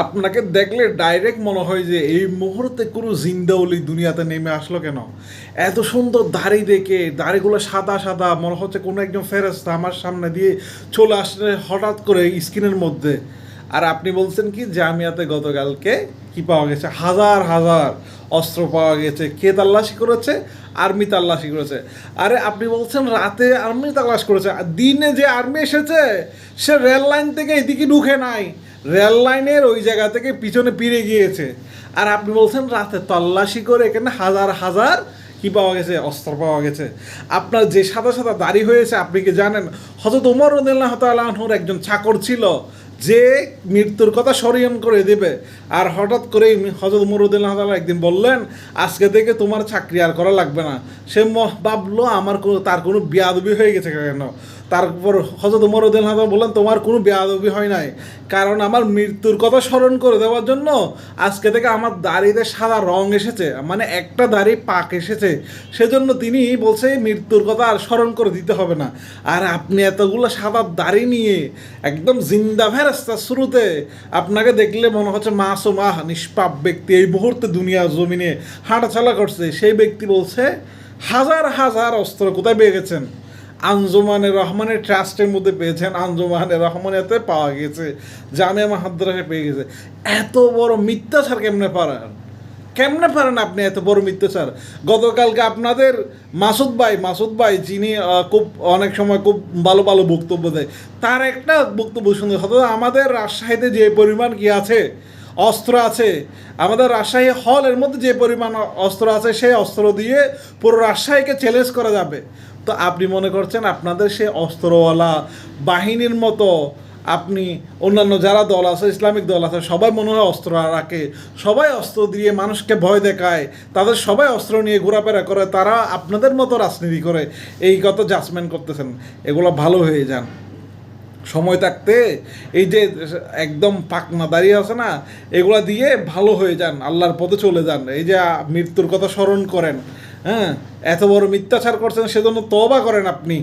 আপনাকে দেখলে ডাইরেক্ট মনে হয় যে এই মুহূর্তে কোনো জিন্দাউলি দুনিয়াতে নেমে আসলো কেন। এত সুন্দর দাড়ি দেখে, দাড়িগুলো সাদা সাদা, মনে হচ্ছে কোনো একজন ফেরেশতা আমার সামনে দিয়ে চলে আসলে হঠাৎ করে স্ক্রিনের মধ্যে। আর আপনি বলছেন কি জামিয়াতে গতকালকে কি পাওয়া গেছে, হাজার হাজার অস্ত্র পাওয়া গেছে। কে তাল্লাশি করেছে? আর্মি তাল্লাশি করেছে। আরে আপনি বলছেন রাতে আর্মি তালাশ করেছে, আর দিনে যে আর্মি এসেছে সে রেল লাইন থেকে এদিকে ঢুকে নাই, রেল লাইনের ওই জায়গা থেকে পিছনে ফিরে গিয়েছে। আর আপনি বলছেন রাতে তল্লাশি করে এখানে হাজার হাজার কি পাওয়া গেছে, অস্ত্র পাওয়া গেছে। আপনার যে সাদা সাদা দাড়ি হয়েছে, আপনি কি জানেন হযরত ওমর রাদিয়াল্লাহু তাআলা আনহুর একজন চাকর ছিল যে মৃত্যুর কথা স্মরণ করে দেবে। আর হঠাৎ করে হযরত ওমর রাদিয়াল্লাহু তাআলা একদিন বললেন আজকে থেকে তোমার চাকরি আর করা লাগবে না। সে ভাবলো আমার তার কোনো বেয়াদবি হয়ে গেছে কেন। তারপর হযরত ওমর রাদিয়াল্লাহু তাআলা বললেন তোমার কোনো বেয়াদবি হয় নাই, কারণ আমার মৃত্যুর কথা স্মরণ করে দেওয়ার জন্য আজকে থেকে আমার দাড়িতে সাদা রং এসেছে, মানে একটা দাড়ি পাক এসেছে। সেজন্য তিনি বলছে মৃত্যুর কথা আর স্মরণ করে দিতে হবে না। আর আপনি এতগুলো সাদা দাড়ি নিয়ে একদম জিন্দা ফেরেশতা শুরুতে, আপনাকে দেখলে মনে হচ্ছে মাসুম, নিষ্পাপ ব্যক্তি এই মুহূর্তে দুনিয়ার জমিনে হাঁটাচলা করছে, সেই ব্যক্তি বলছে হাজার হাজার অস্ত্র কোথায় পেয়ে গেছেন? আঞ্জুমানে রহমানের ট্রাস্টের মধ্যে পেয়েছেন, আঞ্জুমানে রহমানেতে পাওয়া গেছে, জামিয়া মাদ্রাসায় পেয়ে গেছে। এত বড় মিথ্যাচার কেমনে পারেন আপনি এত বড় মিথ্যাচার? গতকালকে আপনাদের মাসুদ ভাই যিনি খুব অনেক সময় খুব ভালো ভালো বক্তব্য দেয়, তার একটা বক্তব্য শুনে হতো আমাদের রাজশাহীতে যে পরিমাণ কি আছে অস্ত্র আছে, আমাদের রাজশাহী হলের মধ্যে যে পরিমাণ অস্ত্র আছে সেই অস্ত্র দিয়ে পুরো রাজশাহীকে চ্যালেঞ্জ করা যাবে। তো আপনি মনে করছেন আপনাদের সেই অস্ত্রওয়ালা বাহিনীর মতো আপনি অন্যান্য যারা দল আছে, ইসলামিক দল আছে, সবাই মনে হয় অস্ত্র রাখে, সবাই অস্ত্র দিয়ে মানুষকে ভয় দেখায়, তাদের সবাই অস্ত্র নিয়ে ঘোরাফেরা করে, তারা আপনাদের মতো রাজনীতি করে, এই কত জাজমেন্ট করতেছেন। এগুলো ভালো হয়ে যান সময় থাকতে, এই যে একদম পাকনা দাঁড়িয়ে আছে না, এগুলা দিয়ে ভালো হয়ে যান, আল্লাহর পথে চলে যান। এই যে মৃত্যুর কথা স্মরণ করেন, হ্যাঁ, এত বড় মিথ্যাচার করছেন, সেজন্য তওবা করেন আপনি।